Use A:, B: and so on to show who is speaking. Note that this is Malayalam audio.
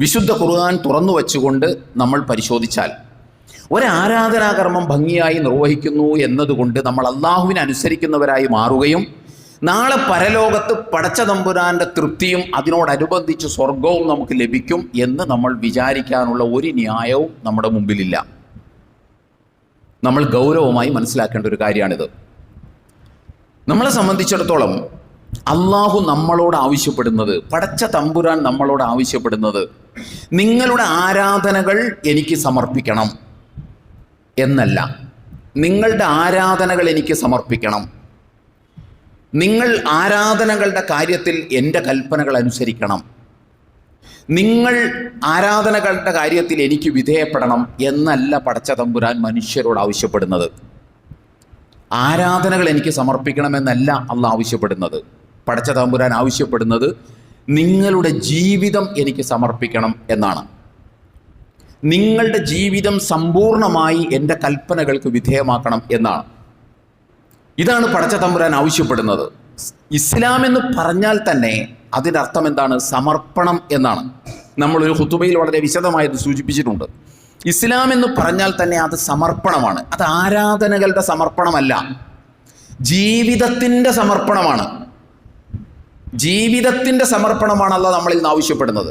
A: വിശുദ്ധ ഖുർആൻ തുറന്നു വച്ചുകൊണ്ട് നമ്മൾ പരിശോധിച്ചാൽ ഒരാരാധനാകർമ്മം ഭംഗിയായി നിർവഹിക്കുന്നു എന്നതുകൊണ്ട് നമ്മൾ അള്ളാഹുവിനെ അനുസരിക്കുന്നവരായി മാറുകയും നാളെ പരലോകത്ത് പടച്ച തമ്പുരാൻ്റെ തൃപ്തിയും അതിനോടനുബന്ധിച്ച് സ്വർഗവും നമുക്ക് ലഭിക്കും എന്ന് നമ്മൾ വിചാരിക്കാനുള്ള ഒരു ന്യായവും നമ്മുടെ മുമ്പിലില്ല. നമ്മൾ ഗൗരവമായി മനസ്സിലാക്കേണ്ട ഒരു കാര്യമാണിത്. നമ്മളെ സംബന്ധിച്ചിടത്തോളം അള്ളാഹു നമ്മളോട് ആവശ്യപ്പെടുന്നത്, പടച്ച തമ്പുരാൻ നമ്മളോട് ആവശ്യപ്പെടുന്നത്, നിങ്ങളുടെ ആരാധനകൾ എനിക്ക് സമർപ്പിക്കണം എന്നല്ല. നിങ്ങളുടെ ആരാധനകൾ എനിക്ക് സമർപ്പിക്കണം, നിങ്ങൾ ആരാധനകളുടെ കാര്യത്തിൽ എൻ്റെ കൽപ്പനകൾ അനുസരിക്കണം, നിങ്ങൾ ആരാധനകളുടെ കാര്യത്തിൽ എനിക്ക് വിധേയപ്പെടണം എന്നല്ല പടച്ച തമ്പുരാൻ മനുഷ്യരോട് ആവശ്യപ്പെടുന്നത്. ആരാധനകൾ എനിക്ക് സമർപ്പിക്കണമെന്നല്ല അള്ളാഹ് ആവശ്യപ്പെടുന്നത്. പടച്ച തമ്പുരാൻ ആവശ്യപ്പെടുന്നത് നിങ്ങളുടെ ജീവിതം എനിക്ക് സമർപ്പിക്കണം എന്നാണ്. നിങ്ങളുടെ ജീവിതം സമ്പൂർണമായി എൻ്റെ കൽപ്പനകൾക്ക് വിധേയമാക്കണം എന്നാണ്. ഇതാണ് പടച്ച തമ്പുരാൻ ആവശ്യപ്പെടുന്നത്. ഇസ്ലാം എന്ന് പറഞ്ഞാൽ തന്നെ അതിൻ്റെ അർത്ഥം എന്താണ്? സമർപ്പണം എന്നാണ്. നമ്മളൊരു ഖുതുബയിൽ വളരെ വിശദമായത് സൂചിപ്പിച്ചിട്ടുണ്ട്. ഇസ്ലാം എന്ന് പറഞ്ഞാൽ തന്നെ അത് സമർപ്പണമാണ്. അത് ആരാധനകളുടെ സമർപ്പണമല്ല, ജീവിതത്തിൻ്റെ സമർപ്പണമാണ്. ജീവിതത്തിൻ്റെ സമർപ്പണമാണ് അല്ലാഹ് നമ്മളിൽ നിന്ന് ആവശ്യപ്പെടുന്നത്.